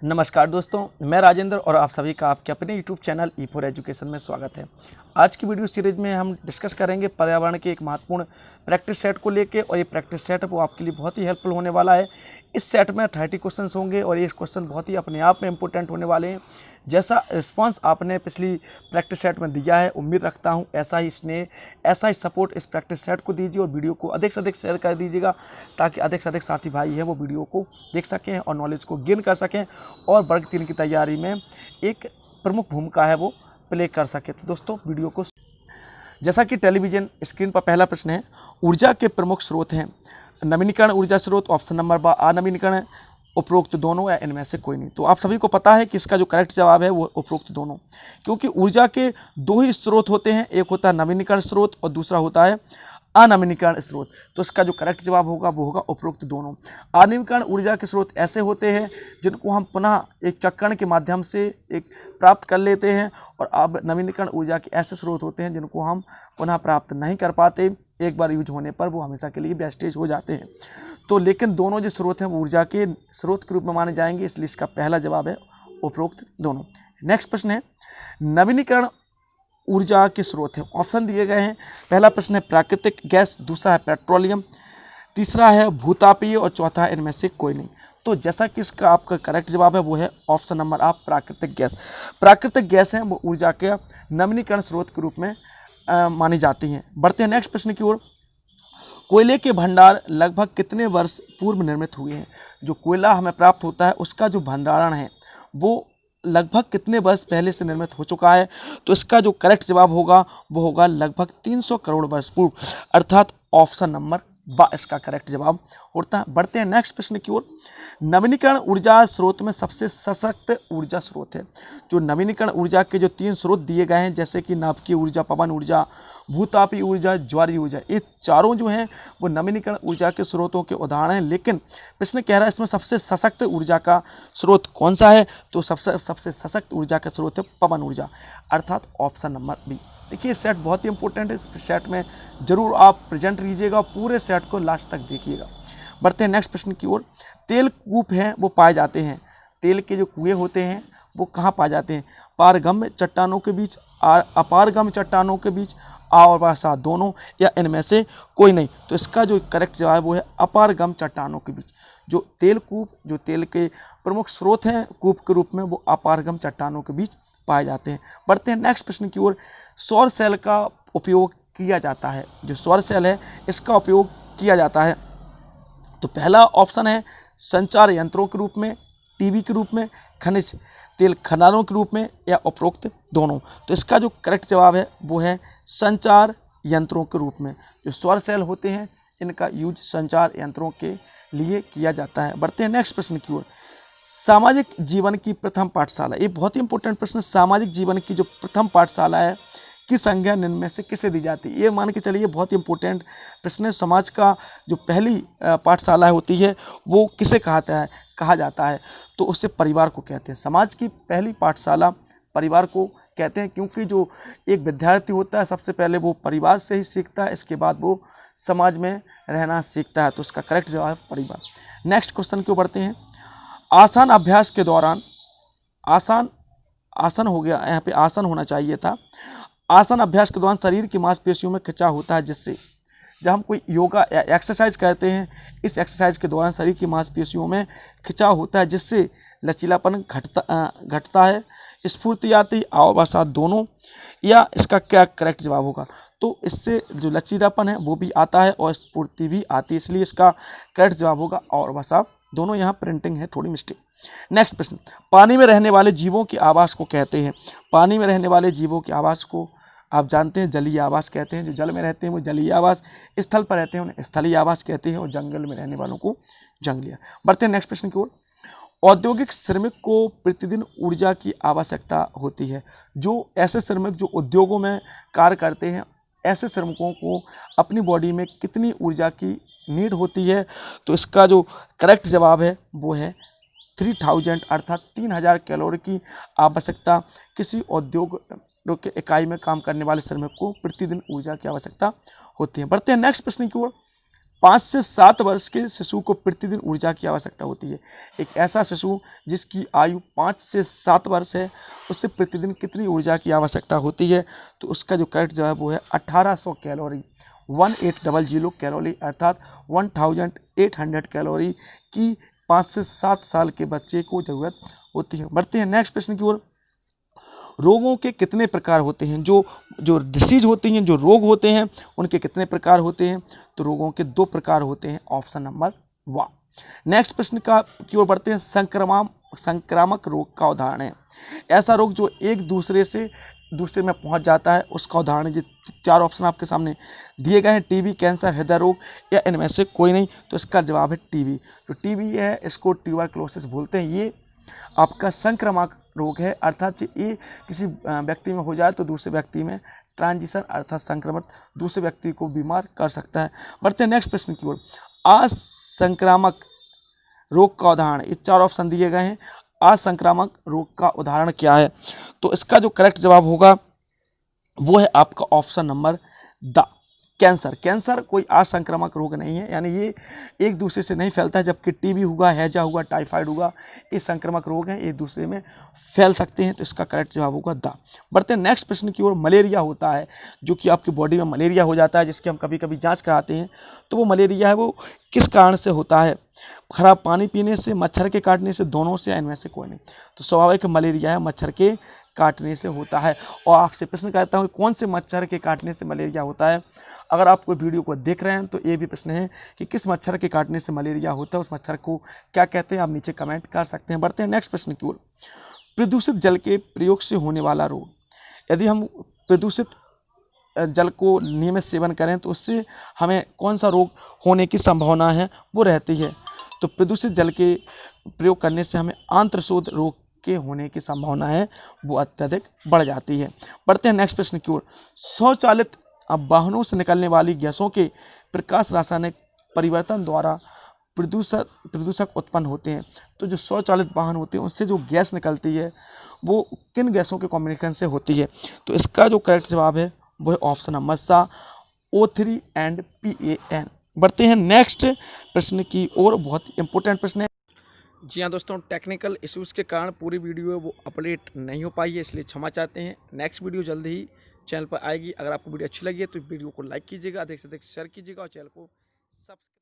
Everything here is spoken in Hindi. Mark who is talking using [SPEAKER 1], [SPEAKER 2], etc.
[SPEAKER 1] नमस्कार दोस्तों, मैं राजेंद्र और आप सभी का आपके अपने YouTube चैनल E4 एजुकेशन में स्वागत है। आज की वीडियो सीरीज में हम डिस्कस करेंगे पर्यावरण के एक महत्वपूर्ण प्रैक्टिस सेट को लेके, और ये प्रैक्टिस सेट वो आपके लिए बहुत ही हेल्पफुल होने वाला है। इस सेट में 30 क्वेश्चंस होंगे और ये क्वेश्चन बहुत ही अपने आप में इंपॉर्टेंट होने वाले हैं। जैसा रिस्पांस आपने पिछली प्रैक्टिस सेट में दिया है, उम्मीद रखता हूँ ऐसा ही स्नेह, ऐसा ही सपोर्ट इस प्रैक्टिस सेट को दीजिए और वीडियो को अधिक से अधिक शेयर कर दीजिएगा, ताकि अधिक से अधिक साथी भाई हैं वो वीडियो को देख सकें और नॉलेज को गेन कर सकें और वर्ग 3 की तैयारी में एक प्रमुख भूमिका है वो प्ले कर सके। तो दोस्तों वीडियो को, जैसा कि टेलीविजन स्क्रीन पर पहला प्रश्न है, ऊर्जा के प्रमुख स्रोत हैं नवीनीकरण ऊर्जा स्रोत, ऑप्शन नंबर बा अनवीनीकरण, उपरोक्त दोनों, या इनमें से कोई नहीं। तो आप सभी को पता है कि इसका जो करेक्ट जवाब है वो उपरोक्त दोनों, क्योंकि ऊर्जा के दो ही स्रोत होते हैं, एक होता है नवीनीकरण स्रोत और दूसरा होता है अनवीनीकरण स्रोत। तो इसका जो करेक्ट जवाब होगा वो होगा उपरोक्त दोनों। अनवीनीकरण ऊर्जा के स्रोत ऐसे होते हैं जिनको हम पुनः एक चक्रण के माध्यम से एक प्राप्त कर लेते हैं, और अब नवीनीकरण ऊर्जा के ऐसे स्रोत होते हैं जिनको हम पुनः प्राप्त नहीं कर पाते, एक बार यूज होने पर वो हमेशा के लिए वेस्टेज हो जाते हैं। तो लेकिन दोनों जो स्रोत हैं वो ऊर्जा के स्रोत के रूप में माने जाएंगे, इसलिए इसका पहला जवाब है उपरोक्त दोनों। नेक्स्ट प्रश्न है, नवीनीकरण ऊर्जा के स्रोत हैं, ऑप्शन दिए गए हैं। पहला प्रश्न है प्राकृतिक गैस, दूसरा है पेट्रोलियम, तीसरा है भूतापीय और चौथा है इनमें से कोई नहीं। तो जैसा कि इसका आपका करेक्ट जवाब है वो है ऑप्शन नंबर आप प्राकृतिक गैस। प्राकृतिक गैस है वो ऊर्जा के नवीनीकरण स्रोत के रूप में मानी जाती हैं। बढ़ते हैं नेक्स्ट प्रश्न की ओर। कोयले के भंडार लगभग कितने वर्ष पूर्व निर्मित हुए हैं? जो कोयला हमें प्राप्त होता है उसका जो भंडारण है वो लगभग कितने वर्ष पहले से निर्मित हो चुका है? तो इसका जो करेक्ट जवाब होगा वो होगा लगभग 300 करोड़ वर्ष पूर्व, अर्थात ऑप्शन नंबर बा इसका करेक्ट जवाब होता है। बढ़ते हैं नेक्स्ट प्रश्न की ओर। नवीनीकरण ऊर्जा स्रोत में सबसे सशक्त ऊर्जा स्रोत है। जो नवीनीकरण ऊर्जा के जो 3 स्रोत दिए गए हैं, जैसे कि नाभिकीय ऊर्जा, पवन ऊर्जा, भूतापीय ऊर्जा, ज्वारीय ऊर्जा, ये चारों जो हैं वो नवीनीकरण ऊर्जा के स्रोतों के उदाहरण हैं। लेकिन प्रश्न कह रहा है इसमें सबसे सशक्त ऊर्जा का स्रोत कौन सा है? तो सबसे सशक्त ऊर्जा का स्रोत है पवन ऊर्जा, अर्थात ऑप्शन नंबर बी। देखिए सेट बहुत ही इंपॉर्टेंट है, इस सेट में जरूर आप प्रेजेंट लीजिएगा, पूरे सेट को लास्ट तक देखिएगा। बढ़ते हैं नेक्स्ट प्रश्न की ओर। तेल कूप हैं वो पाए जाते हैं, तेल के जो कुएं होते हैं वो कहाँ पाए जाते हैं? पारगम्य चट्टानों के बीच, अपारगम्य चट्टानों के बीच, और वर्षा दोनों, या इनमें से कोई नहीं। तो इसका जो करेक्ट जवाब वो है अपारगम चट्टानों के बीच। जो तेल कूप, जो तेल के प्रमुख स्रोत हैं कूप के रूप में, वो अपारगम चट्टानों के बीच पाए जाते हैं। बढ़ते हैं नेक्स्ट प्रश्न की ओर। सौर सेल का उपयोग किया जाता है, जो सौर सेल है इसका उपयोग किया जाता है। तो पहला ऑप्शन है संचार यंत्रों के रूप में, टीवी के रूप में, खनिज तेल खदानों के रूप में, या उपरोक्त दोनों। तो इसका जो करेक्ट जवाब है वो है संचार यंत्रों के रूप में। जो सौर सेल होते हैं इनका यूज संचार यंत्रों के लिए किया जाता है। बढ़ते हैं नेक्स्ट प्रश्न की ओर। सामाजिक जीवन की प्रथम पाठशाला, ये बहुत ही इंपॉर्टेंट प्रश्न। सामाजिक जीवन की जो प्रथम पाठशाला है की संज्ञा निम्न में से किसे दी जाती है? ये मान के चलिए बहुत ही इंपॉर्टेंट प्रश्न है। समाज का जो पहली पाठशाला होती है वो किसे कहा जाता है? तो उससे परिवार को कहते हैं। समाज की पहली पाठशाला परिवार को कहते हैं, क्योंकि जो एक विद्यार्थी होता है सबसे पहले वो परिवार से ही सीखता है, इसके बाद वो समाज में रहना सीखता है। तो उसका करेक्ट जवाब है परिवार। नेक्स्ट क्वेश्चन क्यों बढ़ते हैं। आसन अभ्यास के दौरान, आसन हो गया, यहाँ पे आसन होना चाहिए था। आसन अभ्यास के दौरान शरीर की मांसपेशियों में खिंचाव होता है, जिससे जब हम कोई योगा या एक्सरसाइज करते हैं, इस एक्सरसाइज के दौरान शरीर की मांसपेशियों में खिंचाव होता है, जिससे लचीलापन घटता है, स्फूर्ति आती, अवसाद दोनों, या इसका क्या करेक्ट जवाब होगा? तो इससे जो लचीलापन है वो भी आता है और स्फूर्ति भी आती है, इसलिए इसका करेक्ट जवाब होगा और अवसाद दोनों। यहाँ प्रिंटिंग है थोड़ी मिस्टेक। नेक्स्ट प्रश्न। पानी में रहने वाले जीवों के आवास को कहते हैं। पानी में रहने वाले जीवों के आवास को आप जानते हैं जलीय आवास कहते हैं। जो जल में रहते हैं वो जलीय आवास, स्थल पर रहते हैं उन्हें स्थलीय आवास कहते हैं, और जंगल में रहने वालों को जंगलीय। बढ़ते हैं नेक्स्ट प्रश्न की ओर। औद्योगिक श्रमिक को प्रतिदिन ऊर्जा की आवश्यकता होती है। जो ऐसे श्रमिक जो उद्योगों में कार्य करते हैं, ऐसे श्रमिकों को अपनी बॉडी में कितनी ऊर्जा की नीड होती है? तो इसका जो करेक्ट जवाब है वो है 3000, अर्थात 3000 कैलोरी की आवश्यकता किसी उद्योग के इकाई में काम करने वाले श्रमिक को प्रतिदिन ऊर्जा की आवश्यकता होती है। बढ़ते हैं नेक्स्ट प्रश्न की ओर। 5 से 7 वर्ष के शिशु को प्रतिदिन ऊर्जा की आवश्यकता होती है। एक ऐसा शिशु जिसकी आयु 5 से 7 वर्ष है, उससे प्रतिदिन कितनी ऊर्जा की आवश्यकता होती है? तो उसका जो करेक्ट जवाब वो है 1800 कैलोरी, 1800 कैलोरी अर्थात 1800 कैलोरी की 5 से 7 साल के बच्चे को ज़रूरत होती है। बढ़ते हैं नेक्स्ट प्रश्न की ओर। रोगों के कितने प्रकार होते हैं? जो जो डिसीज होती हैं, जो रोग होते हैं, उनके कितने प्रकार होते हैं? तो रोगों के 2 प्रकार होते हैं। Option number 1। नेक्स्ट प्रश्न की ओर बढ़ते हैं। संक्रामक रोग का उदाहरण है। ऐसा रोग जो एक दूसरे से दूसरे में पहुंच जाता है, उसका उदाहरण। ये 4 ऑप्शन आपके सामने दिए गए हैं। टीबी, कैंसर, हृदय रोग या इनमें से कोई नहीं। तो इसका जवाब है टीबी। जो टीबी है इसको ट्यूबरक्लोसिस बोलते हैं। ये आपका संक्रामक रोग है, अर्थात ये किसी व्यक्ति में हो जाए तो दूसरे व्यक्ति में ट्रांजिशन अर्थात संक्रमण दूसरे व्यक्ति को बीमार कर सकता है। बढ़ते हैं नेक्स्ट प्रश्न की ओर। असंक्रामक रोग का उदाहरण। ये 4 ऑप्शन दिए गए हैं। असंक्रामक रोग का उदाहरण क्या है? तो इसका जो करेक्ट जवाब होगा वो है आपका option number the cancer. Cancer कोई असंक्रामक रोग नहीं है, यानी ये एक दूसरे से नहीं फैलता है, जबकि टीबी हुआ, हैजा हुआ, टाइफाइड हुआ, ये संक्रामक रोग हैं, एक दूसरे में फैल सकते हैं। तो इसका करेक्ट जवाब होगा द। बढ़ते हैं नेक्स्ट प्रश्न की ओर। मलेरिया होता है, जो कि आपकी बॉडी में मलेरिया हो जाता है, जिसकी हम कभी कभी जाँच कराते हैं। तो वो मलेरिया है वो किस कारण से होता है? खराब पानी पीने से, मच्छर के काटने से, दोनों से, या इनमें से कोई नहीं? तो स्वाभाविक मलेरिया है मच्छर के काटने से होता है। और आपसे प्रश्न करता हूँ कौन से मच्छर के काटने से मलेरिया होता है? अगर आप कोई वीडियो को देख रहे हैं तो ये भी प्रश्न है कि किस मच्छर के काटने से मलेरिया होता है, उस मच्छर को क्या कहते हैं, आप नीचे कमेंट कर सकते हैं। बढ़ते हैं नेक्स्ट प्रश्न की ओर। प्रदूषित जल के प्रयोग से होने वाला रोग। यदि हम प्रदूषित जल को नियमित सेवन करें तो उससे हमें कौन सा रोग होने की संभावना है वो रहती है? तो प्रदूषित जल के प्रयोग करने से हमें आंत्रशोथ रोग के होने की संभावना है वो अत्यधिक बढ़ जाती है। बढ़ते हैं नेक्स्ट प्रश्न की ओर। स्वचालित वाहनों से निकलने वाली गैसों के प्रकाश रासायनिक परिवर्तन द्वारा प्रदूषक उत्पन्न होते हैं। तो जो स्वचालित वाहन होते हैं उससे जो गैस निकलती है वो किन गैसों के कॉम्बिनेशन से होती है? तो इसका जो करेक्ट जवाब है वो है ऑप्शन नंबर सा, O3 एंड PAN। बढ़ते हैं नेक्स्ट प्रश्न की ओर। बहुत इंपॉर्टेंट प्रश्न है। जी हाँ दोस्तों, टेक्निकल इश्यूज़ के कारण पूरी वीडियो है वो अपडेट नहीं हो पाई है, इसलिए क्षमा चाहते हैं। नेक्स्ट वीडियो जल्दी ही चैनल पर आएगी। अगर आपको वीडियो अच्छी लगी है तो वीडियो को लाइक कीजिएगा, अधिक से अधिक शेयर कीजिएगा और चैनल को सब्सक्राइब